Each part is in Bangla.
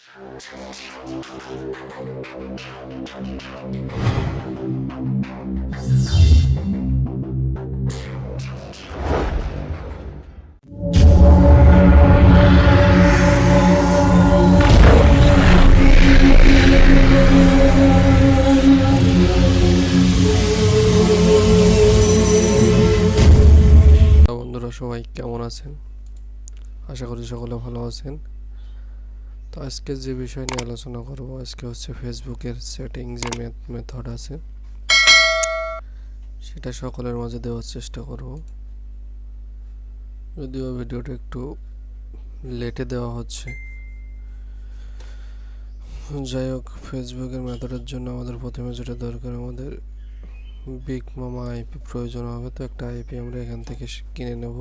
বন্ধুরা সবাই কেমন আছেন? আশা করি সকলে ভালো আছেন। তো আজকে যে বিষয় নিয়ে আলোচনা করব আজকে হচ্ছে ফেসবুকের সেটিং যে মেথড আছে সেটা সকলের মাঝে দেওয়ার চেষ্টা করব। যদিও ভিডিওটা একটু লেটে দেওয়া হচ্ছে, যাই হোক, ফেসবুকের মেথডের জন্য আমাদের প্রথমে যেটা দরকার, আমাদের বিগ মামা আইপি প্রয়োজন হবে। তো একটা আইপি আমরা এখান থেকে কিনে নেব।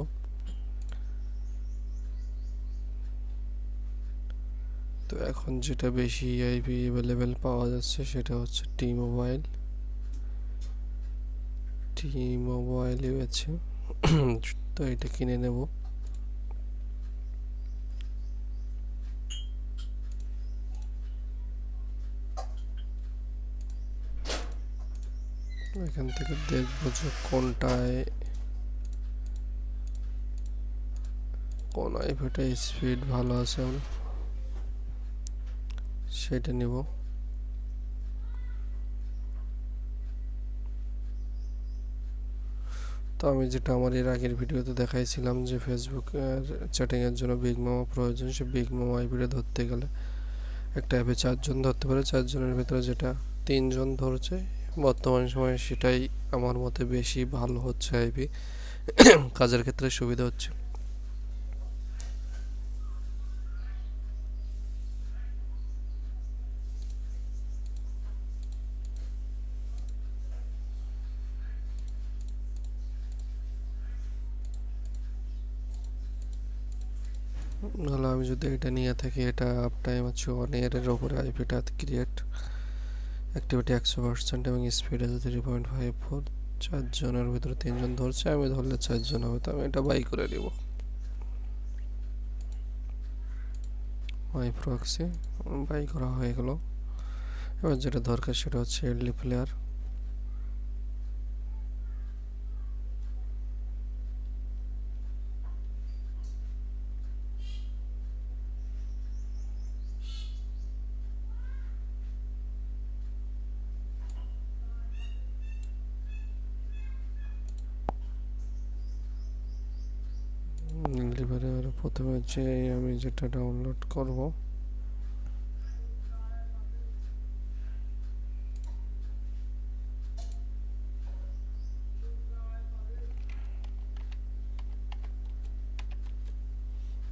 তো এখন যেটা বেশি আইপি অ্যাভেলেবেল পাওয়া যাচ্ছে সেটা হচ্ছে টি মোবাইলই আছে। তো এটা কিনে নেব। এখান থেকে দেখব যে কোন আইপিটা স্পিড ভালো আছে, আমরা সেটা নিব। তো আমি যেটা আমার এর আগের ভিডিওতে দেখাইছিলাম যে ফেসবুকের চ্যাটিংয়ের জন্য বিগ মামা প্রয়োজন, সে বিগ মামা আইপিটা ধরতে গেলে একটা অ্যাপে 4 জন ধরতে পারে। 4 জনের ভিতরে যেটা 3 জন ধরছে বর্তমান সময়ে, সেটাই আমার মতে বেশি ভালো হচ্ছে আইপি, কাজের ক্ষেত্রে সুবিধা হচ্ছে। নাহলে আমি যদি এটা নিয়ে থাকি, এটা আপ টাইম হচ্ছে 1 ইয়ারের ওপরে আইপিটা ক্রিয়েট, অ্যাক্টিভিটি 100% এবং স্পিড আছে 3.54। 4 জনের ভিতরে 3 জন ধরছে, আমি ধরলে 4 জন হবে। তো আমি এটা বাই করে নিব। মাই প্রক্সি বাই করা হয়ে গেল। এবার যেটা দরকার সেটা হচ্ছে এলডি প্লেয়ার। লিভারের প্রথমে যে আমি যেটা ডাউনলোড করব,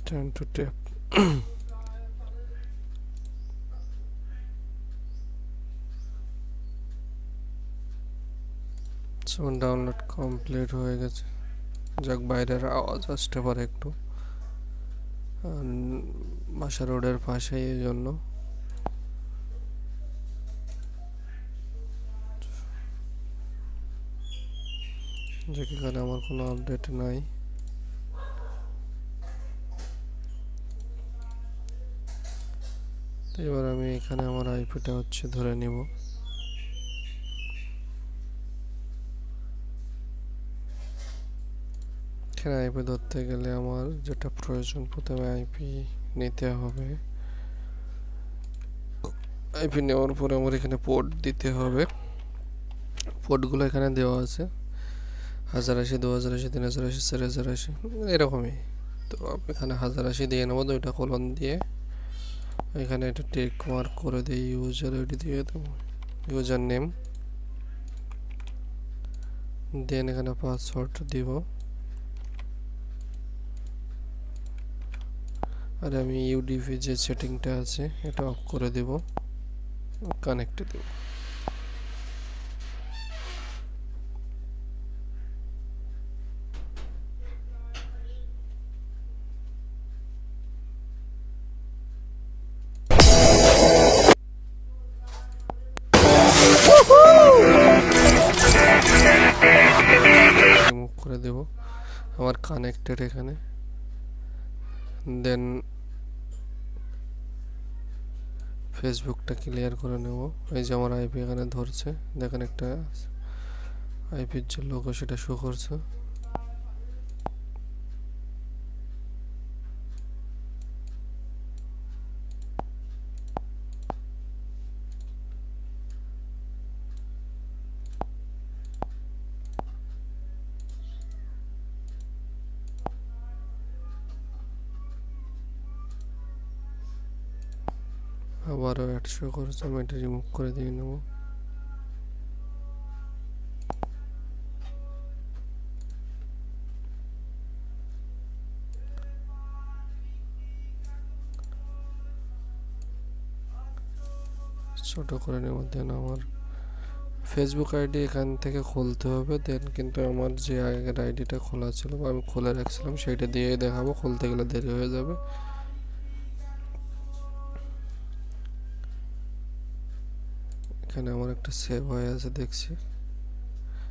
time to tap. Download complete হয়ে গেছে। যাক, বাইরের আওয়াজ আসতে পারে একটু, বাসা রোডের পাশে, এই জন্য। যেখানে আমার কোনো আপডেট নাই। তো এবার আমি এখানে আমার আইপিটা হচ্ছে ধরে নিব। এখানে আইপি ধরতে গেলে আমার যেটা প্রয়োজন, প্রথমে আইপি নিতে হবে। আইপি নেওয়ার পরে আমার এখানে পোর্ট দিতে হবে। পোর্টগুলো এখানে দেওয়া আছে, 1080, 2080, 3080, 4080, এরকমই। তো আমি এখানে 1080 দিয়ে নেবো, 2টা কলন দিয়ে এখানে এটা টিক মার্ক করে দিই। ইউজার আইডি দিয়ে দেবো, ইউজার নেম, দেন এখানে পাসওয়ার্ড দিব। আর আমি ইউডিপি যে সেটিংটা আছে এটা অফ করে দেব, কানেক্টে দেব। রিমুভ করে দেব আমার কানেক্টেড এখানে। দেন ফেসবুকটা ক্লিয়ার করে নেব। এই যে আমার আইপি এখানে ধরছে, দেখেন একটা আইপির যে লোগো সেটা শো করছে। আবারও অ্যাড শো করছে, আমি এটা রিমুভ করে দিয়ে নেব। ছোট করে নেব। দেন আমার ফেসবুক আইডি এখান থেকে খুলতে হবে। দেন কিন্তু আমার যে আগের আইডিটা খোলা ছিল বা আমি খুলে রাখছিলাম সেইটা দিয়েই দেখাবো, খুলতে গেলে দেরি হয়ে যাবে। এখানে আমার একটা সেভ হয়ে আছে দেখছি।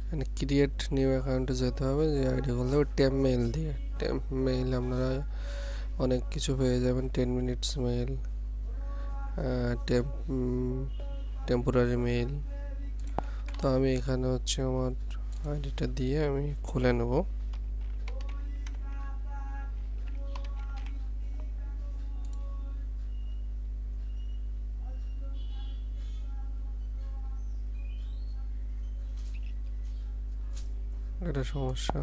এখানে ক্রিয়েট নিউ অ্যাকাউন্টে যেতে হবে, যে আইডি খুলতে হবে টেম্প মেইল দিয়ে। টেম্প মেইল আপনারা অনেক কিছু পেয়ে যাবেন, 10 মিনিটস মেইল, টেম্পোরারি মেইল। তো আমি এখানে হচ্ছে আমার আইডিটা দিয়ে আমি খুলে নেব। এটা সমস্যা।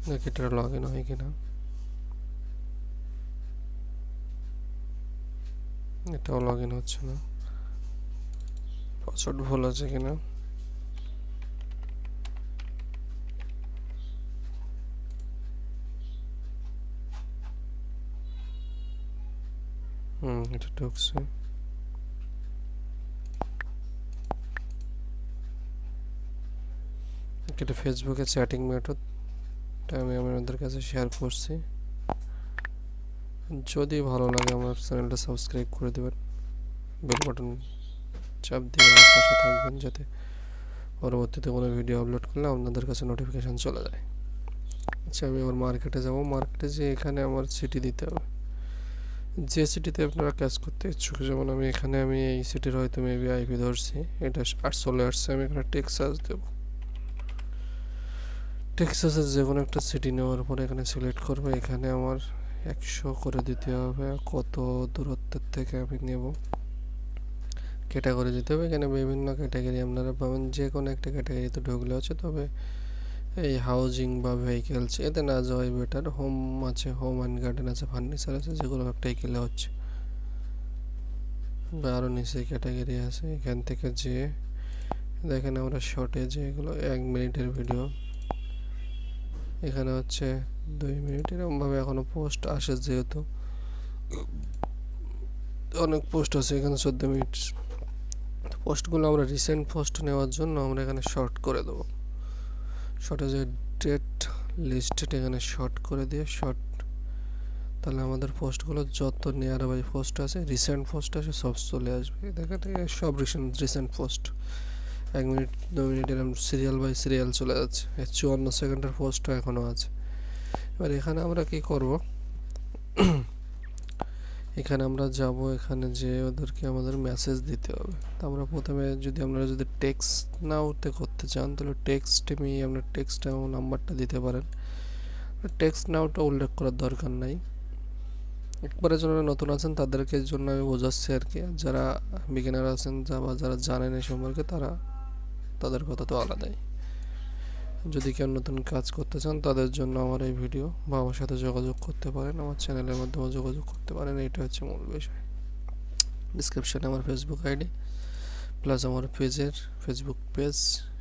দেখি এটা লগ ইন হয় কিনা। এটাও লগ ইন হচ্ছে না। পাসওয়ার্ড ভুল আছে কিনা। এটা ঢুকছে। এটা ফেসবুকে চ্যাটিং মেথড, আমি আপনাদের কাছে শেয়ার করছি। যদি ভালো লাগে আমার চ্যানেলটা সাবস্ক্রাইব করে দেবেন, বেল বাটন চাপ দিয়ে আমার পাশে থাকবেন, যাতে পরবর্তীতে কোনো ভিডিও আপলোড করলে আপনাদের কাছে নোটিফিকেশান চলে যায়। আচ্ছা, আমি আবার মার্কেটে যাব। মার্কেটে যে এখানে আমার সিটি দিতে হবে, যে সিটিতে আপনারা কাজ করতে ইচ্ছুক। যেমন আমি এখানে এই সিটির হয়তো মেবি আইপি ধরছি, এটা চলে আসছে। আমি এখানে টেক্সাস দেব। টেক্সাসের যে কোনো একটা সিটি নেওয়ার পরে এখানে সিলেক্ট করবো। এখানে আমার 100 করে দিতে হবে, কত দূরত্বের থেকে আমি নেব ক্যাটাগরি দিতে হবে। এখানে বিভিন্ন ক্যাটাগরি আপনারা পাবেন, যে কোনো একটা ক্যাটাগরিতে ঢুকলে হচ্ছে। তবে এই হাউজিং বা ভেহিকেলস এতে না যাওয়াই বেটার। হোম আছে, হোম অ্যান্ড গার্ডেন আছে, ফার্নিচার আছে, যেগুলো একটাই কিনলে হচ্ছে। বা আরও নিচে ক্যাটাগরি আছে, এখান থেকে যে দেখেন আমরা শর্টে যেগুলো 1 মিনিটের ভিডিও, এখানে হচ্ছে 2 মিনিট, এরকমভাবে এখনও পোস্ট আসে। যেহেতু অনেক পোস্ট আছে এখানে 14 মিনিট। পোস্টগুলো আমরা রিসেন্ট পোস্ট নেওয়ার জন্য আমরা এখানে শর্ট করে দেবো। শর্টে যে ডেট লিস্টেড এখানে শর্ট করে দিয়ে শর্ট, তাহলে আমাদের পোস্টগুলো যত নিয়ার বাই পোস্ট আছে, রিসেন্ট পোস্ট আছে, সব চলে আসবে। দেখেন সব রিসেন্ট পোস্ট 1 মিনিট 2 মিনিট এরকম সিরিয়াল বাই সিরিয়াল চলে যাচ্ছে। 54 সেকেন্ডের পোস্টও এখনও আছে। এবার এখানে আমরা কি করব, এখানে আমরা যাব, এখানে যে ওদেরকে আমাদের মেসেজ দিতে হবে। তো আমরা প্রথমে আপনারা যদি টেক্সট নাওতে করতে চান, তাহলে টেক্সটে আপনার টেক্সট নাম্বারটা দিতে পারেন। টেক্সট নাওটা উল্লেখ করার দরকার নাই। একবারের জন্য নতুন আছেন তাদেরকে জন্য আমি বোঝাচ্ছি আর কি। যারা বিগিনার আছেন বা যারা জানেন এই সম্পর্কে, তাদের কথা তো আলাদাই। যদি কেউ নতুন কাজ করতে চান তাদের জন্য আমার এই ভিডিও, বা আমার সাথে যোগাযোগ করতে পারেন, আমার চ্যানেলের মাধ্যমে যোগাযোগ করতে পারেন। এইটা হচ্ছে মূল বিষয়। ডিসক্রিপশানে আমার ফেসবুক আইডি প্লাস আমার ফেসবুক পেজ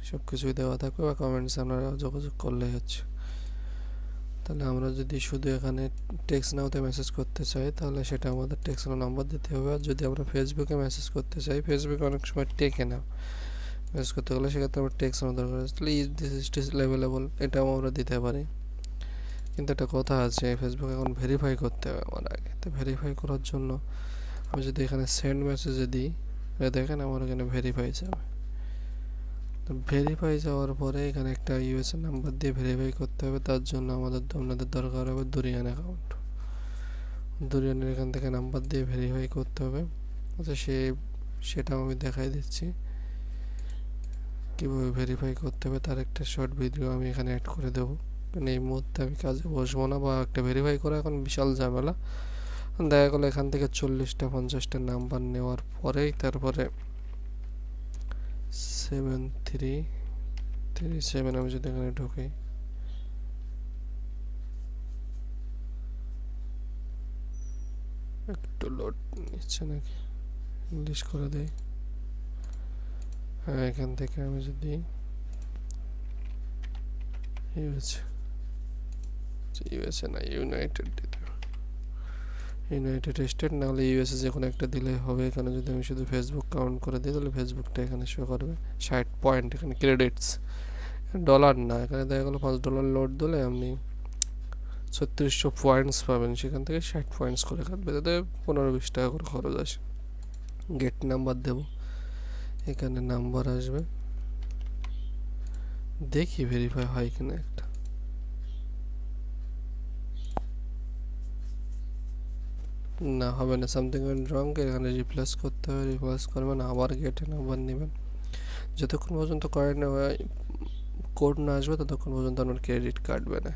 সব কিছুই দেওয়া থাকবে, বা কমেন্টসে আপনারা যোগাযোগ করলেই হচ্ছে। তাহলে আমরা যদি শুধু এখানে টেক্সট নাওতে মেসেজ করতে চাই, তাহলে সেটা আমাদের টেক্সট নাও নাম্বার দিতে হবে। আর যদি আমরা ফেসবুকে মেসেজ করতে চাই, ফেসবুকে অনেক সময় টেকে নাও মেসেজ করতে গেলে, সেক্ষেত্রে আমরা টেক্সট নাও দরকার আছে। তাহলে দিস ইজ অ্যাভেলেবল, এটাও আমরা দিতে পারি। কিন্তু একটা কথা আছে, ফেসবুক এখন ভেরিফাই করতে হবে আমার আগে। তো ভেরিফাই করার জন্য আমি যদি এখানে সেন্ড মেসেজে দিই, দেখেন আমার এখানে ভেরিফাই যাবে। তো ভেরিফাই যাওয়ার পরে এখানে একটা ইউএসএ নাম্বার দিয়ে ভেরিফাই করতে হবে। তার জন্য আপনাদের দরকার হবে দুরিয়ান অ্যাকাউন্ট। দুরিয়ানের এখান থেকে নাম্বার দিয়ে ভেরিফাই করতে হবে। আচ্ছা সেটাও আমি দেখাই দিচ্ছি কীভাবে ভেরিফাই করতে হবে। তার একটা শর্ট ভিডিও আমি এখানে অ্যাড করে দেবো, কারণ এই মুহূর্তে আমি কাজে বসবো না, বা একটা ভেরিফাই করা এখন বিশাল ঝামেলা। দেখা গেলো এখান থেকে 40টা 50টা নাম্বার নেওয়ার পরেই তারপরে 7337 আমি যদি এখানে ঢুকি, একটু লোড নিচ্ছে নাকি, ইংলিশ করে দেই। হ্যাঁ, এখান থেকে আমি যদি ইউএসএ না ইউনাইটেড দিতে, ইউনাইটেড স্টেট না হলে ইউএসএ যে কোনো একটা দিলে হবে। এখানে যদি আমি শুধু ফেসবুক কাউন্ট করে দিই তাহলে ফেসবুকটা এখানে শো করবে 60 পয়েন্ট, এখানে ক্রেডিটস, ডলার না। এখানে দেখা গেলো $5 লোড দিলে আপনি 3600 পয়েন্টস পাবেন, সেখান থেকে 60 পয়েন্টস করে কাটবে, তাতে 15-20 টাকা করে খরচ আসে। গেট নাম্বার দেব, এখানে নাম্বার আসবে, দেখি ভেরিফাই হয় কিনা। একটা না, হবে না, সামথিং ওয়েন্ট রং। এখানে রিপ্লেস করতে হবে, রিপ্লেস করবেন, আবার গেটে নাম্বার নেবেন। যতক্ষণ পর্যন্ত কোড না আসবে ততক্ষণ পর্যন্ত আপনার ক্রেডিট কাটবে না।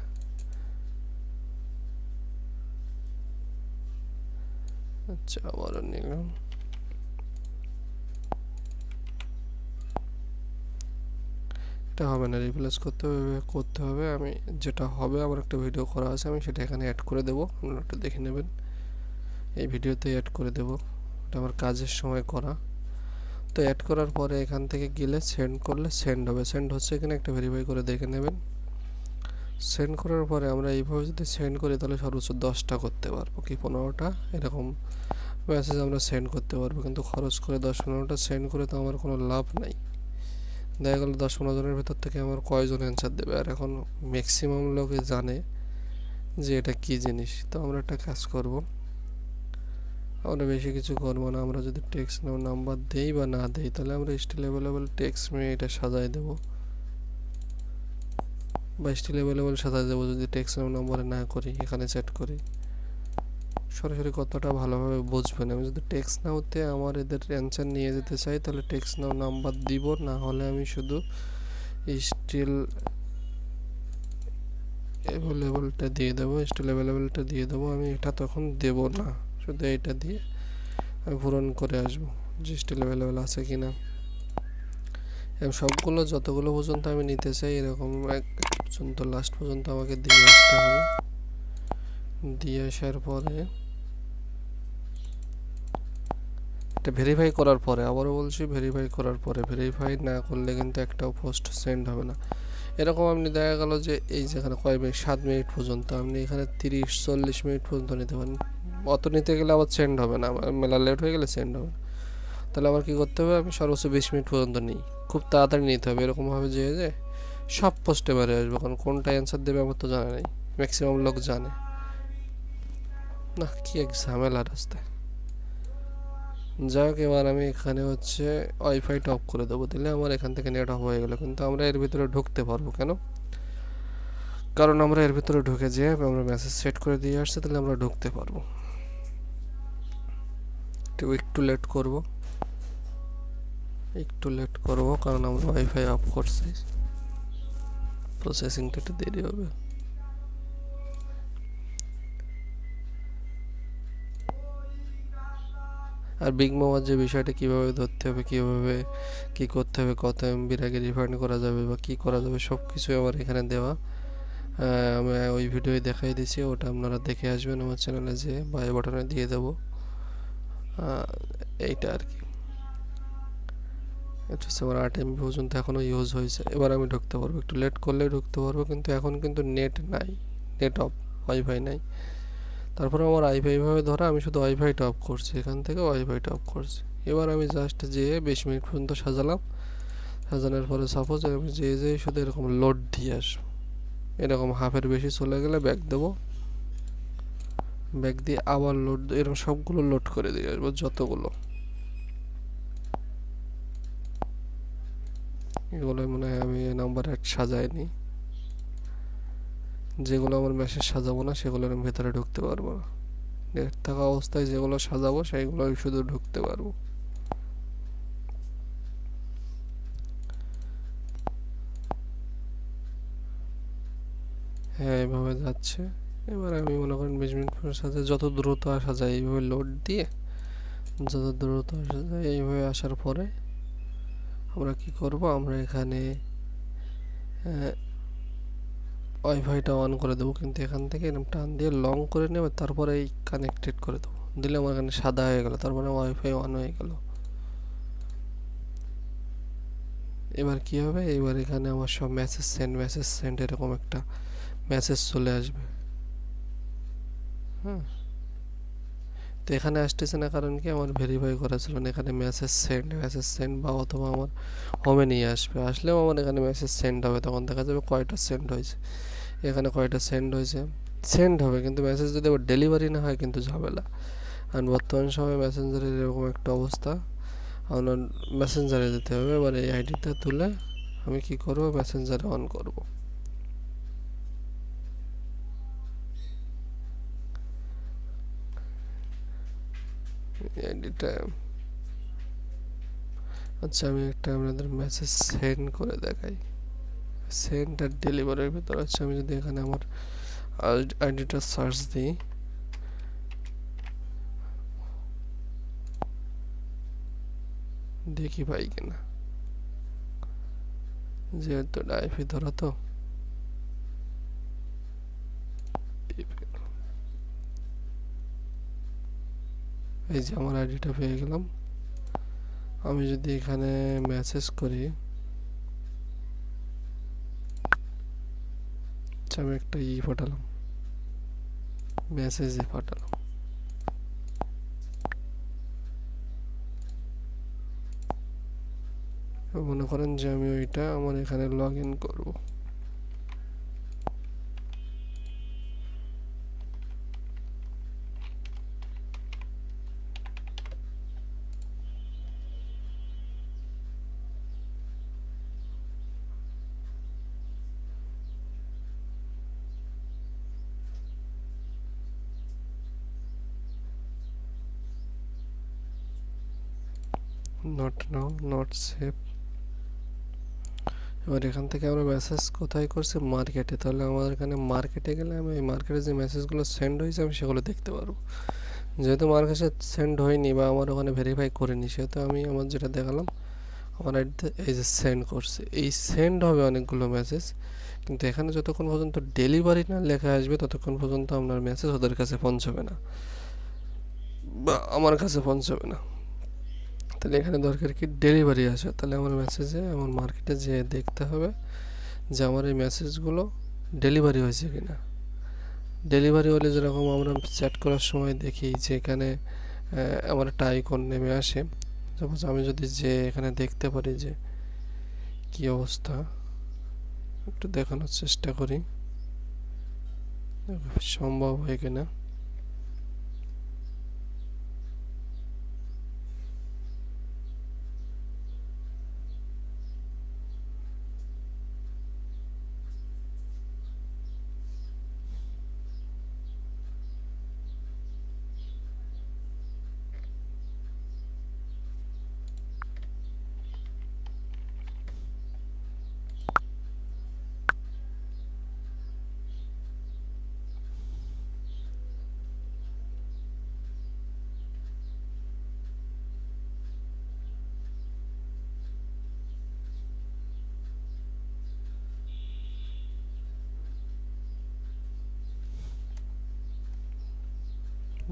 আচ্ছা, আবারও নিলাম। এটা হবে না, রিপ্লেস করতে হবে। আমি যেটা হবে, আমার একটা ভিডিও করা আছে, আমি সেটা এখানে অ্যাড করে দেবো, আপনারা একটু দেখে নেবেন। এই ভিডিওতে অ্যাড করে দেবো, এটা আমার কাজের সময় করা। তো অ্যাড করার পরে এখান থেকে গেলে সেন্ড করলে সেন্ড হবে। সেন্ড হচ্ছে কিনা একটা ভেরিফাই করে দেখে নেবেন। সেন্ড করার পরে আমরা এইভাবে যদি সেন্ড করি তাহলে সর্বোচ্চ 10টা করতে পারবো, কি 15টা এরকম মেসেজ আমরা সেন্ড করতে পারবো। কিন্তু খরচ করে 10-15টা সেন্ড করে তো আমার কোনো লাভ নাই। দেখা গেলো 10-15 জনের ভেতর থেকে আমার কয়জন অ্যান্সার দেবে, আর এখন ম্যাক্সিমাম লোকে জানে যে এটা কী জিনিস। তো আমরা একটা কাজ করব, আমরা বেশি কিছু করবো না। আমরা যদি টেক্সট নাম্বার দেই বা না দেই, তাহলে আমরা স্টিল অ্যাভেলেবল টেক্সট এটা সাজাই দেবো, বা স্টিল অ্যাভেলেবল সাজাই দেবো যদি টেক্সট নাম্বারে না করি, এখানে চ্যাট করি। সরাসরি কতটা ভালোভাবে বুঝবেন। আমি যদি টেক্সট নাওতে আমার এদের অ্যান্সার নিয়ে যেতে চাই তাহলে টেক্সট নাও নাম্বার দিব, না হলে আমি শুধু স্টিল অ্যাভেলেবলটা দিয়ে দেবো, স্টিল অ্যাভেলেবলটা দিয়ে দেবো। আমি এটা তখন দেব না, শুধু এটা দিয়ে আমি পূরণ করে আসবো যে স্টিল অ্যাভেলেবল আছে কিনা। এবং সবগুলো যতগুলো পর্যন্ত আমি নিতে চাই এরকম এক পর্যন্ত লাস্ট পর্যন্ত আমাকে দিয়ে আসতে হবে। দিয়ে আসার পরে এটা ভেরিফাই করার পরে, আবারও বলছি ভেরিফাই করার পরে, ভেরিফাই না করলে কিন্তু একটাও পোস্ট সেন্ড হবে না। এরকম আপনি দেখা গেল যে এই যেখানে কয় মিনিট, 7 মিনিট পর্যন্ত, আপনি এখানে 30-40 মিনিট পর্যন্ত নিতে পারেন। অত নিতে গেলে আবার সেন্ড হবে না, মেলা লেট হয়ে গেলে সেন্ড হবে। তাহলে আমার কী করতে হবে, আমি সর্বোচ্চ 20 মিনিট পর্যন্ত নিই, খুব তাড়াতাড়ি নিতে হবে। এরকমভাবে যে সব পোস্টে বেড়ে আসবে, কারণ কোনটা অ্যান্সার দেবে আমার তো জানা নেই, ম্যাক্সিমাম লোক জানে না। কি এক ঝামেলা রাস্তায়। যাই হোক, এবার আমি এখানে হচ্ছে ওয়াইফাইটা অফ করে দেবো, দিলে আমার এখান থেকে নেট অফ হয়ে গেলো। কিন্তু আমরা এর ভিতরে ঢুকতে পারবো কেন, কারণ আমরা এর ভিতরে ঢুকে যে আমরা মেসেজ সেট করে দিয়ে আসছি, তাহলে আমরা ঢুকতে পারবো। একটু লেট করব, কারণ আমরা ওয়াইফাই অফ করছি, প্রসেসিংটা একটু দেরি হবে। আর বিগ মামার যে বিষয়টা কীভাবে ধরতে হবে, কীভাবে কী করতে হবে, কত এমবির আগে রিফান্ড করা যাবে বা কী করা যাবে, সব কিছুই আমার এখানে দেওয়া। আমি ওই ভিডিও দেখাই দিচ্ছি, ওটা আপনারা দেখে আসবেন আমার চ্যানেলে, যে বাই বাটনে দিয়ে দেবো। এইটা আর কি, এটা হচ্ছে আমার 8 MB পর্যন্ত এখনও ইউজ হয়েছে। এবার আমি ঢুকতে পারবো, একটু লেট করলে ঢুকতে পারবো, কিন্তু এখন কিন্তু নেট নাই, নেট অফ, ওয়াইফাই নাই। তারপরে আমার ওয়াইফাইভাবে ধরা, আমি শুধু ওয়াইফাইটা অফ করছি, এখান থেকে ওয়াইফাইটা অফ করছি। এবার আমি জাস্ট যেয়ে 20 মিনিট পর্যন্ত সাজালাম। সাজানোর পরে সাপোজ আমি যেয়ে শুধু এরকম লোড দিয়ে আসবো, এরকম হাফের বেশি চলে গেলে ব্যাক দেবো, ব্যাক দিয়ে আবার লোড, এরকম সবগুলো লোড করে দিয়ে আসবো যতগুলো। এগুলো মনে হয় আমি নাম্বার 8 সাজাইনি, যেগুলো আমার মেসেজ সাজাবো না সেগুলো আমি ভেতরে ঢুকতে পারবো না। নেট থাকা অবস্থায় যেগুলো সাজাবো সেইগুলো আমি শুধু ঢুকতে পারবো। হ্যাঁ এভাবে যাচ্ছে। এবার আমি মনে করেন 20 মিনিট পর সাথে যত দ্রুত আসা যায় এইভাবে লোড দিয়ে, যত দ্রুত আসা যায় এইভাবে আসার পরে আমরা কি করব, আমরা এখানে ওয়াইফাইটা অন করে দেবো, কিন্তু এখান থেকে এরকম টান দিয়ে লং করে নেবে, তারপরে এই কানেক্টেড করে দেবো, দিলে আমার এখানে সাদা হয়ে গেল, তারপরে ওয়াইফাই অন হয়ে গেল। এবার কি হবে, এবার এখানে আমার সব মেসেজ সেন্ড এরকম একটা মেসেজ চলে আসবে। হ্যাঁ, তো এখানে আসতেছে না কারণ কি, আমার ভেরিফাই করা ছিল না। এখানে মেসেজ সেন্ড বা অথবা আমার হোমে নিয়ে আসবে, আসলেও আমার এখানে মেসেজ সেন্ড হবে, তখন দেখা যাবে কয়টা সেন্ড হয়েছে, এখানে কয়টা সেন্ড হয়েছে, সেন্ড হবে, কিন্তু মেসেজ যদি আবার ডেলিভারি না হয় কিন্তু ঝামেলা। আর বর্তমান সময়ে মেসেঞ্জারের এরকম একটা অবস্থা, আপনার মেসেঞ্জারে যেতে হবে। এবার এই আইডিটা তুলে আমি কি করব, মেসেঞ্জারে অন করব। আইডিটা, আচ্ছা আমি একটা আপনাদের মেসেজ সেন্ড করে দেখাই। সেন্ড আর ডেলিভারির ভিতর আছে, আমি যদি এখানে আমার আইডিটা সার্চ দিই, দেখি পাই কিনা, যেহেতু আইপি ধরা তো। এই যে আমার আইডিটা পেয়ে গেলাম। আমি যদি এখানে মেসেজ করি, আচ্ছা আমি একটা পাঠালাম, মেসেজই পাঠালাম। মনে করেন যে আমি ওইটা আমার এখানে লগ ইন করবো। Not now, not save. এবার এখান থেকে আমরা মেসেজ কোথায় করছি, মার্কেটে, তাহলে আমাদের এখানে মার্কেটে গেলে আমি এই মার্কেটে যে মেসেজগুলো সেন্ড হয়েছে আমি সেগুলো দেখতে পারবো। যেহেতু মার্কেটে সেন্ড হয়নি বা আমার ওখানে ভেরিফাই করিনি, সেহেতু আমি আমার যেটা দেখালাম আমার আইডিতে এই যে সেন্ড করছে, এই সেন্ড হবে অনেকগুলো মেসেজ, কিন্তু এখানে যতক্ষণ পর্যন্ত ডেলিভারি না লেখা আসবে ততক্ষণ পর্যন্ত আপনার মেসেজ ওদের কাছে পৌঁছবে না বা আমার কাছে পৌঁছবে না। তাহলে এখানে দরকার কি, ডেলিভারি আসে, তাহলে আমার মেসেজে আমার মার্কেটে যেয়ে দেখতে হবে যে আমার এই মেসেজগুলো ডেলিভারি হয়েছে কিনা। ডেলিভারি হলে যেরকম আমরা চ্যাট করার সময় দেখি যে এখানে আমার একটা আইকন নেমে আসে, সাপোজ আমি যদি যে এখানে দেখতে পারি যে কি অবস্থা, একটু দেখানোর চেষ্টা করি সম্ভব হয় কিনা।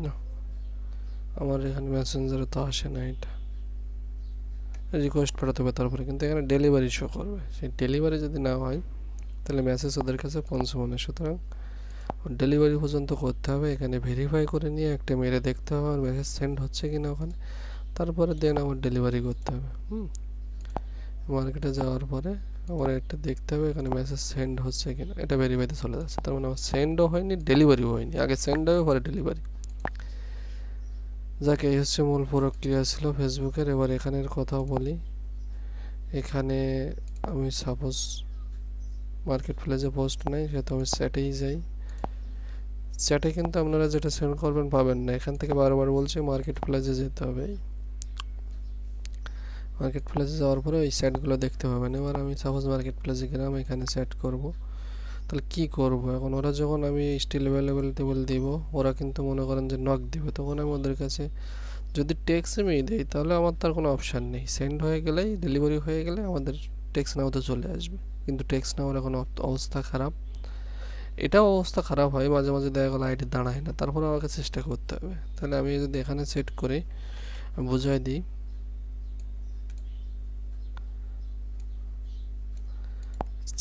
না, আমার এখানে মেসেঞ্জারে তো আসে না, এটা রিকোয়েস্ট পাঠাতে হবে তারপরে, কিন্তু এখানে ডেলিভারি শো করবে। সেই ডেলিভারি যদি না হয় তাহলে মেসেজ ওদের কাছে পৌঁছবে না। সুতরাং ডেলিভারি পর্যন্ত করতে হবে, এখানে ভেরিফাই করে নিয়ে একটা মেরে দেখতে হবে আর মেসেজ সেন্ড হচ্ছে কি না ওখানে, তারপরে দেন আমার ডেলিভারি করতে হবে। মার্কেটে যাওয়ার পরে আমার এটা দেখতে হবে এখানে মেসেজ সেন্ড হচ্ছে কিনা। এটা ভেরিফাইতে চলে যাচ্ছে, তার মানে আমার সেন্ডও হয়নি, ডেলিভারিও হয়নি। আগে সেন্ড হবে পরে ডেলিভারি। যাকে এই হচ্ছে মূল প্রক্রিয়া ছিল ফেসবুকের। এবার এখানের কথাও বলি। এখানে আমি সাপোজ মার্কেট প্লেসে পোস্ট নেই, সেহেতু আমি চ্যাটেই যাই। চ্যাটে কিন্তু আপনারা যেটা সেন্ড করবেন পাবেন না। এখান থেকে বারবার বলছি মার্কেট প্লেসে যেতে হবে। মার্কেট প্লেসে যাওয়ার পরে ওই চ্যাটগুলো দেখতে পাবেন। এবার আমি সাপোজ মার্কেট প্লেসে গেলাম, এখানে চ্যাট করব। তাহলে কি করব এখন? ওরা যখন আমি স্টিল অ্যাভেলেবেল টেবিল দিব, ওরা কিন্তু মনে করেন যে নক দিবে, তখন আমি ওদের কাছে যদি টেক্সট মেই দেই তাহলে আমার তার কোনো অপশান নেই। সেন্ড হয়ে গেলেই, ডেলিভারি হয়ে গেলে আমাদের টেক্সট নাওতে চলে আসবে। কিন্তু টেক্সট নেওয়ার এখন অবস্থা খারাপ। এটাও অবস্থা খারাপ হয়, মাঝে মাঝে দেখা গেলো আইডি দাঁড়ায় না, তারপরে আমাকে চেষ্টা করতে হবে। তাহলে আমি যদি এখানে সেট করে বুঝাই দিই,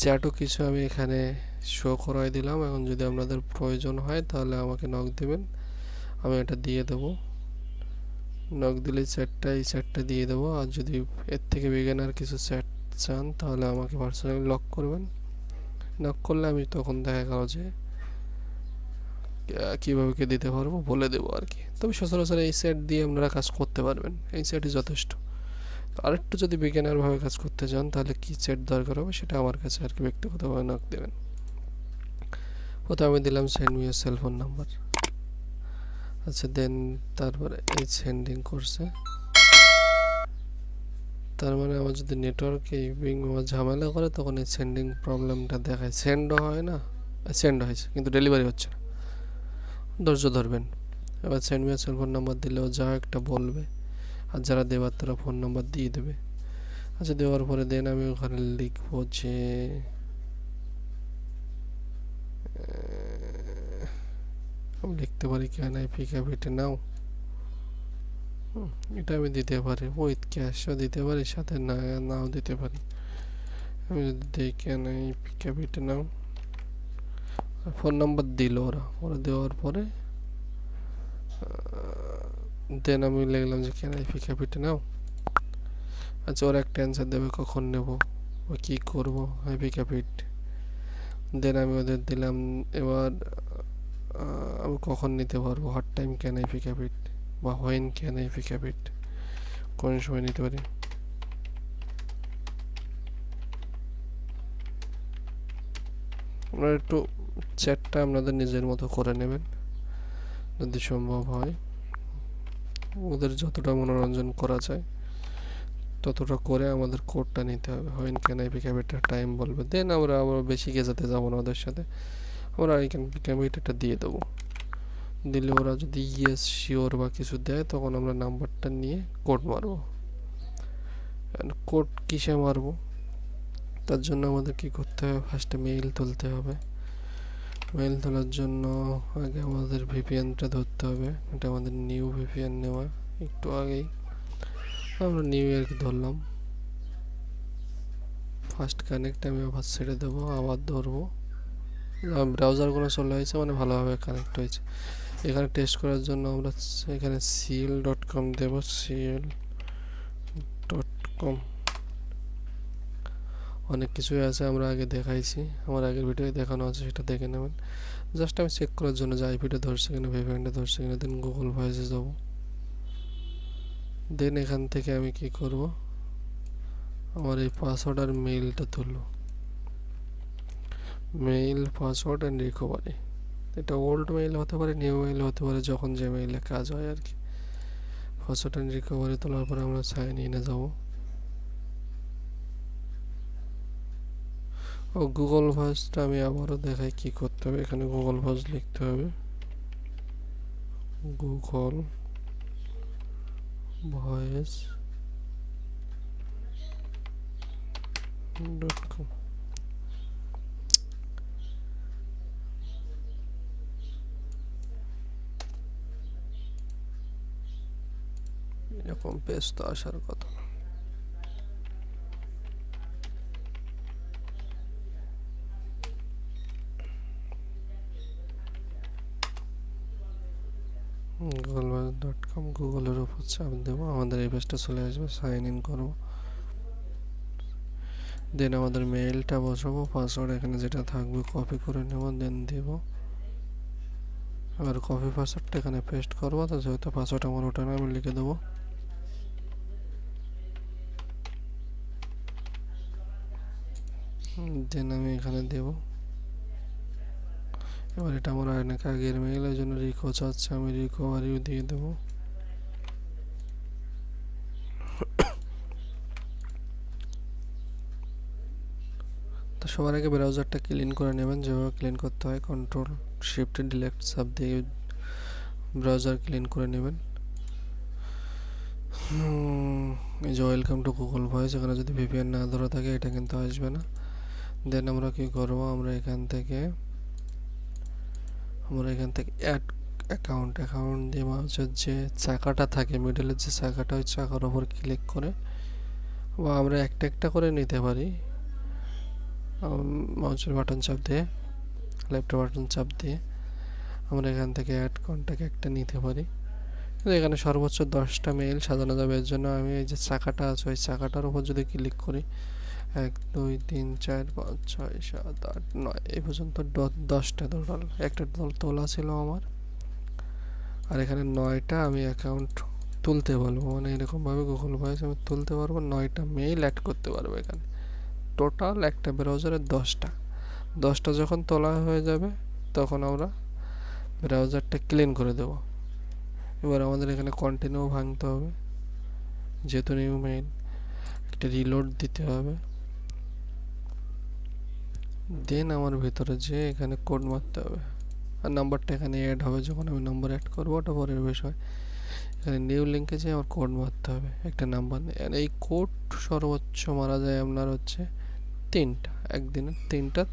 চ্যাটও কিছু আমি এখানে শো করাই দিলাম। এখন যদি আপনাদের প্রয়োজন হয় তাহলে আমাকে নক দেবেন, আমি এটা দিয়ে দেবো। নক দিলে চ্যাটটা, এই চ্যাটটা দিয়ে দেবো। আর যদি এর থেকে বিগিনার কিছু চ্যাট চান তাহলে আমাকে পার্সোনালি লক করবেন। নক করলে আমি তখন দেখা গেল যে কীভাবে কে দিতে পারবো বলে দেবো আর কি। তবে সচরাচর এই সেট দিয়ে আপনারা কাজ করতে পারবেন, এই সেটই যথেষ্ট। আরেকটু যদি বিজ্ঞানারভাবে কাজ করতে চান তাহলে কি সেট দরকার হবে সেটা আমার কাছে আর কি ব্যক্তিগতভাবে নক দেবেন। প্রথমে আমি দিলাম send me your cell phone number. আচ্ছা, দেন তারপরে এই সেন্ডিং করছে। তার মানে আমার যদি নেটওয়ার্কে ঝামেলা করে তখন এই সেন্ডিং প্রবলেমটা দেখায়। সেন্ডও হয় না, সেন্ড হয়েছে কিন্তু ডেলিভারি হচ্ছে না। ধৈর্য ধরবেন। এবার send me your cell phone number দিলেও যা একটা বলবে, আর যারা দেবার তারা ফোন নাম্বার দিয়ে দেবে। আচ্ছা, দেওয়ার পরে দেন আমি ওখানে লিখবো যে আমি লিখতে পারি can I pick up it now. এটা আমি দিতে পারি, উইথ ক্যাশও দিতে পারি, সাথে নাও দিতে পারি। আমি যদি দিই can I pick up it now, phone number দিল ওরা। ওরা দেওয়ার পরে দেন আমি লিখলাম যে can I pick up it now. আচ্ছা, ওরা একটা অ্যান্সার দেবে কখন নেব বা কী করবো, I pick up it. Then আমি ওদের দিলাম এবার আমি কখন নিতে পারবো, what time can I pick up it বা when can I pick up it, কোন সময় নিতে পারি। আপনারা একটু চ্যাটটা আপনাদের নিজের মতো করে নেবেন যদি সম্ভব হয়। ওদের যতটা মনোরঞ্জন করা যায় ততটা করে আমাদের কোডটা নিতে হবে। When can I pick up it time বলবে, দেন আমরা আবার বেশি গেজাতে যাবো না ওদের সাথে। আমরা I can pick up it এটা দিয়ে দেবো। দিলে ওরা যদি ইয়েস শিওর বা কিছু দেয় তখন আমরা নাম্বারটা নিয়ে কোড মারবো। কোড কিসে মারবো তার জন্য আমাদের কি করতে হবে, ফার্স্টে মেইল তুলতে হবে। মেইল তোলার জন্য আগে আমাদের ভিপিএনটা ধরতে হবে। এটা আমাদের নিউ ভিপিএন নেওয়া, একটু আগেই আমরা নিউ ইয়ারকে ধরলাম। ফার্স্ট কানেক্ট আমি আবার ছেড়ে দেবো, আবার ধরবো। ব্রাউজারগুলো চলে হয়েছে মানে ভালোভাবে কানেক্ট হয়েছে। এখানে টেস্ট করার জন্য আমরা এখানে cl.com দেব, cl.com। অনেক কিছুই আছে, আমরা আগে দেখাইছি, আমার আগের ভিডিওয়ে দেখানো আছে, সেটা দেখে নেবেন। জাস্ট আমি চেক করার জন্য যে আইপিটা ধরছে কিনা, ভিপিএনটা ধরছে কিনা। দেন গুগল ভয়েসে যাব। দেন এখান থেকে আমি কি করব, আমার এই পাসওয়ার্ড আর মেইলটা তুলব। Mail, password and recovery. এটা ওল্ড মেইল হতে পারে, নিউ মেইল হতে পারে, যখন যে মেইলে কাজ হয় আর কি। পাসওয়ার্ড অ্যান্ড রিকভারি তোলার পরে আমরা সাইন ইনে যাব। ও গুগল ভয়েসটা আমি আবারও দেখাই কি করতে হবে। এখানে গুগল ভয়েস লিখতে হবে, গুগল ভয়েস .com। এরকম পেজ তো আসার কথা। gugglevoice.com, গুগলের উপর চাপ দেবো, আমাদের এই পেজটা চলে আসবে। সাইন ইন করবো। দেন আমাদের মেইলটা বসাবো, পাসওয়ার্ড এখানে যেটা থাকবে কপি করে নেব, দেন দেব। এবার কপি পাসওয়ার্ডটা এখানে পেস্ট করবো, তো যেহেতু পাসওয়ার্ড আমার ওটা না, আমি লিখে দেবো। দেন আমি এখানে দেব। এবার এটা আমার অনেক আগের মেইল, এই জন্য রিকো চাচ্ছে, আমি রিকভারিও দিয়ে দেবো। তো সবার আগে ব্রাউজারটা ক্লিন করে নেবেন, যেভাবে ক্লিন করতে হয় কন্ট্রোল শিফট ডিলেট সাব দিয়ে ব্রাউজার ক্লিন করে নেবেন। এই যে ওয়েলকাম টু গুগল ভয়েস, এখানে যদি ভিপিএন না ধরা থাকে এটা কিন্তু আসবে না। দেন আমরা কি করব, আমরা এখান থেকে অ্যাড অ্যাকাউন্ট দিয়ে মাউসের যে চাকাটা থাকে মিডলের যে চাকাটা, ওই চাকার ওপর ক্লিক করে, বা আমরা একটা একটা করে নিতে পারি মাউসের বাটন চাপ দিয়ে, লেফট বাটন চাপ দিয়ে আমরা এখান থেকে অ্যাড কন্ট্যাক্ট একটা নিতে পারি। কিন্তু এখানে সর্বোচ্চ 10টা মেইল সাজানো যাবে, এর জন্য আমি এই যে চাকাটা আছে ওই চাকাটার উপর যদি ক্লিক করি 1 2 3 4 5 6 7 8 9 এই পর্যন্ত 10টা টোটাল একটা দল তোলা ছিল আমার। আর এখানে 9টা আমি অ্যাকাউন্ট তুলতে পারবো, মানে এরকমভাবে গুগল ভয়েস আমি তুলতে পারবো, 9টা মেইল অ্যাড করতে পারবো এখানে। টোটাল একটা ব্রাউজারে 10টা যখন তোলা হয়ে যাবে তখন আমরা ব্রাউজারটা ক্লিন করে দেব। এবার আমাদের এখানে কন্টিনিউ ভাঙতে হবে, যেহেতু নিউ মেইল একটা রিলোড দিতে হবে। দেন আমার ভিতরে যে এখানে কোড মারতে হবে, আর নাম্বারটা এখানে অ্যাড হবে, যখন আমি নাম্বার অ্যাড করবো ওটা পরের বিষয়। এখানে নিউ লিঙ্কে যে আমার কোড মারতে হবে একটা নাম্বার, এই কোড সর্বোচ্চ মারা যায় আপনার হচ্ছে 3টা, একদিনে 3টা,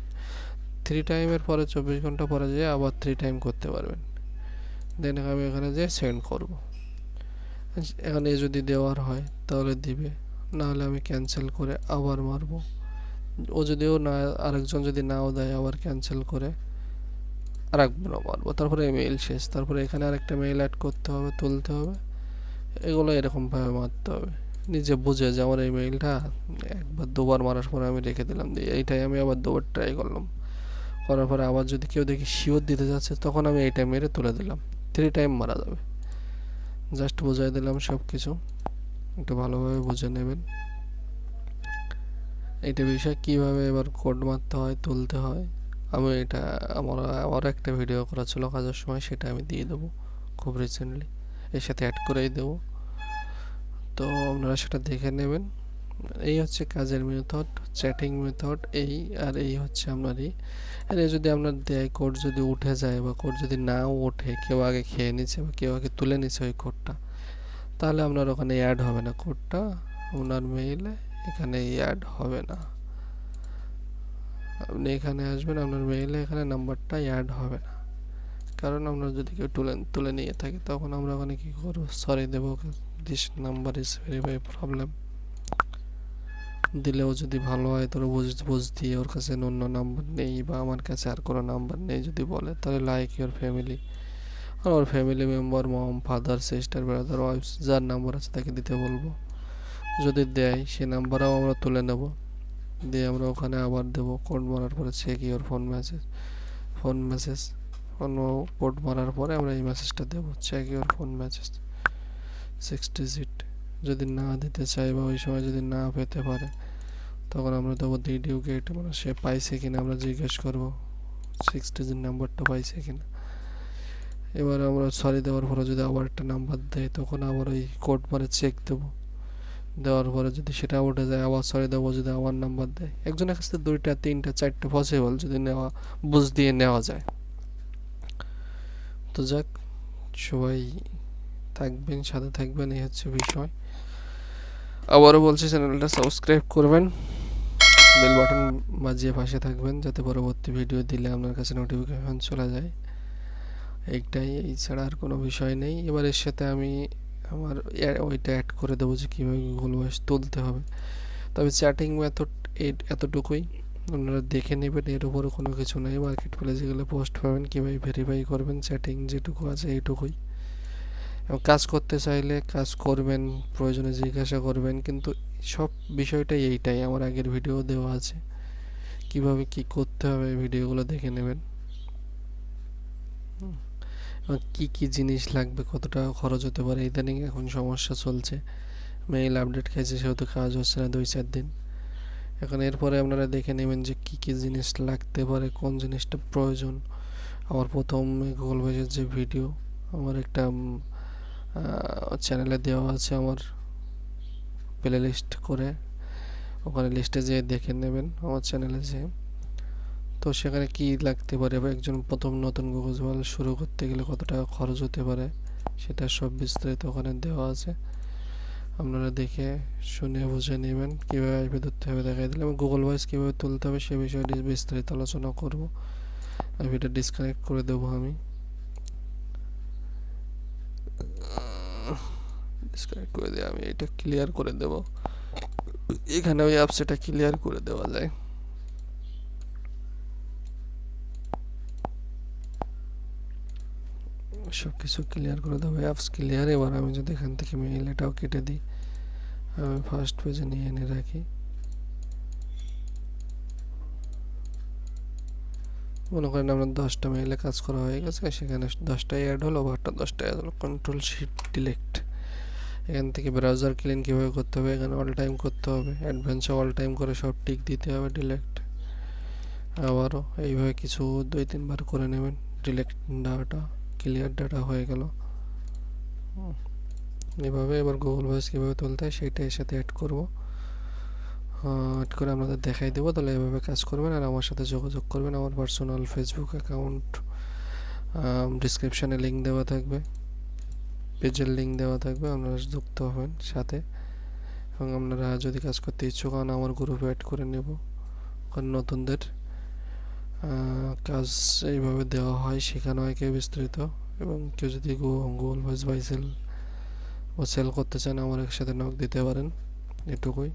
3 টাইমের পরে 24 ঘন্টা পরে যেয়ে আবার 3 টাইম করতে পারবেন। দেন আমি এখানে যে সেন্ড করব। এখানে যদি দেওয়ার হয় তাহলে দিবে, নাহলে আমি ক্যান্সেল করে আবার মারবো। ও যদিও না, আরেকজন যদি নাও দেয় আবার ক্যান্সেল করে আরেকবার মারবো, তারপরে মেইল শেষ। তারপরে এখানে আরেকটা মেইল অ্যাড করতে হবে, তুলতে হবে, এগুলো এরকমভাবে মারতে হবে। নিজে বুঝে যে আমার এই মেইলটা একবার দুবার মারার পরে আমি রেখে দিলাম, দিয়ে এইটাই আমি আবার দুবার ট্রাই করলাম, করার পরে আবার যদি কেউ দেখি শিওর দিতে যাচ্ছে তখন আমি এইটা মেরে তুলে দিলাম। 3 টাইম মারা যাবে। জাস্ট বুঝাই দিলাম সব কিছু, একটু ভালোভাবে বুঝে নেবেন এইটা বিষয়, কীভাবে এবার কোড মারতে হয়, তুলতে হয়। আমি এটা আমার একটা ভিডিও করা ছিল কাজের সময়, সেটা আমি দিয়ে দেবো খুব রিসেন্টলি, এর সাথে অ্যাড করেই দেবো, তো আপনারা সেটা দেখে নেবেন। এই হচ্ছে কাজের মেথড, চ্যাটিং মেথড এই, আর এই হচ্ছে আপনারই। আর এই যদি আপনার দেয় কোড যদি উঠে যায় বা কোড যদি নাও ওঠে, কেউ আগে খেয়ে নিচ্ছে বা কেউ আগে তুলে নিচ্ছে ওই কোডটা, তাহলে আপনার ওখানে অ্যাড হবে না কোডটা, আপনার মেইলে এখানে অ্যাড হবে না। আপনি এখানে আসবেন, আপনার মেইলে এখানে নাম্বারটা অ্যাড হবে না, কারণ আমরা যদি কেউ তুলে নিয়ে থাকি তখন আমরা ওখানে কী করবো, সরি দেবো, this number is verify problem দিলেও যদি ভালো হয়, তোর বুঝ দিয়ে ওর কাছে অন্য নাম্বার নেই বা আমার কাছে আর কোনো নাম্বার নেই যদি বলে, তাহলে লাইক ইউর ফ্যামিলি, আর ওর family member, mom, father, sister, brother, wife, যার নাম্বার আছে তাকে দিতে বলবো। যদি দেয় সে নাম্বারও আমরা তুলে নেব, দিয়ে আমরা ওখানে আবার দেবো কোড মারার পরে check your phone message code মারার পরে আমরা এই মেসেজটা দেবো, check your phone message 6 digit. যদি না দিতে চাই বা ওই সময় যদি না পেতে পারে তখন আমরা দেবো ডিডিউকেট, মানে সে পাইছে কিনা আমরা জিজ্ঞেস করবো 6 ডিজিট নাম্বারটা পাইছে কিনা। এবার আমরা সরি দেওয়ার পরে যদি আবার একটা নাম্বার দেয় তখন আবার ওই কোড মারে চেক দেবো, দেওয়ার পরে যদি সেটা উঠে যায় আবার সরি দেবো, যদি আবার নাম্বার দেয়। একজনের কাছ থেকে 2টা 3টা 4টা পসিবল যদি নেওয়া, বুঝ দিয়ে নেওয়া যায়। তো যাক, সবাই থাকবেন, সাথে থাকবেন, এই হচ্ছে বিষয়। আবারও বলছি চ্যানেলটা সাবস্ক্রাইব করবেন, বেল বাটন বাজিয়ে পাশে থাকবেন যাতে পরবর্তী ভিডিও দিলে আপনার কাছে নোটিফিকেশন চলে যায়, এইটাই, এই ছাড়া আর কোনো বিষয় নেই। এবার এর সাথে আমি আমার ওইটা অ্যাড করে দেবো যে কীভাবে গুগল ভয়েস তুলতে হবে। তবে চ্যাটিং মেথড এতটুকুই, আপনারা দেখে নেবেন, এর উপরে কোনো কিছু নেই। মার্কেট প্লেসে গেলে পোস্ট পাবেন, কীভাবে ভেরিফাই করবেন, চ্যাটিং যেটুকু আছে এইটুকুই। এবং কাজ করতে চাইলে কাজ করবেন, প্রয়োজনে জিজ্ঞাসা করবেন, কিন্তু সব বিষয়টাই এইটাই, আমার আগের ভিডিও দেওয়া আছে, কিভাবে কি করতে হবে ভিডিওগুলো দেখে নেবেন। এবং কি কি জিনিস লাগবে, কত টাকা খরচ হতে পারে, ইদানিং এখন সমস্যা চলছে, মেইল আপডেট খাইছে সেহেতু কাজ হচ্ছে না 2-4 দিন। এখন এরপরে আপনারা দেখে নেবেন যে কি কি জিনিস লাগতে পারে, কোন জিনিসটা প্রয়োজন। আমার প্রথম গুগল ভয়েসের যে ভিডিও আমার একটা চ্যানেলে দেওয়া আছে, আমার প্লে লিস্ট করে, ওখানে লিস্টে যেয়ে দেখে নেবেন আমার চ্যানেলে যেয়ে। তো সেখানে কি লাগতে পারে বা একজন প্রথম নতুন গুগল ভয়েস শুরু করতে গেলে কত টাকা খরচ হতে পারে সেটা সব বিস্তারিত ওখানে দেওয়া আছে। আপনারা দেখে শুনে বুঝে নেবেন, কীভাবে আইপি ধরতে হবে দেখাই দিলে। এবং গুগল ভয়েস কীভাবে তুলতে হবে সে বিষয়ে বিস্তারিত আলোচনা করব। আইপিটা ডিসকানেক্ট করে দেবো আমি, ডিসকানেক্ট করে দিয়ে আমি এটা ক্লিয়ার করে দেব। এখানে ওই অ্যাপস এটা ক্লিয়ার করে দেওয়া যায়। সব কিছু ক্লিয়ার করে দেবো, অ্যাপস ক্লিয়ার। এবার আমি যদি এখান থেকে মেইল এটাও কেটে দিই, আমি ফার্স্ট পেজে নিয়ে এনে রাখি। মনে করেন আপনার 10টা মেইলে কাজ করা হয়ে গেছে, সেখানে 10টাই অ্যাড হলো, ওভারটা 10টাই অ্যাড হলো, কন্ট্রোল শিফট ডিলেক্ট। এখান থেকে ব্রাউজার ক্লিন কীভাবে করতে হবে, এখানে অল টাইম করতে হবে, অ্যাডভেন্সার অল টাইম করে সব টিক দিতে হবে, ডিলেক্ট। আবারও এইভাবে কিছু 2-3 বার করে নেবেন। ডিলেক্ট ডাটা, ক্লিয়ার ডাটা হয়ে গেল। এভাবে এবার গুগল ভয়েস কীভাবে তুলতে হয় সেটা এর সাথে অ্যাড করবো, অ্যাড করে আপনাদের দেখাই দেবো। তাহলে এভাবে কাজ করবেন আর আমার সাথে যোগাযোগ করবেন। আমার পার্সোনাল ফেসবুক অ্যাকাউন্ট ডিসক্রিপশানে লিঙ্ক দেওয়া থাকবে, পেজের লিঙ্ক দেওয়া থাকবে, আপনারা যুক্ত হবেন সাথে। এবং আপনারা যদি কাজ করতে ইচ্ছুক হন আমার গ্রুপে অ্যাড করে নেব। কারণ নতুনদের কাজ এইভাবে দেওয়া হয়, শেখানো হয় কেউ বিস্তারিত। এবং কেউ যদি গুগল ভয়েস বাই সেল ও সেল করতে চান আমার একসাথে নক দিতে পারেন, এটুকুই।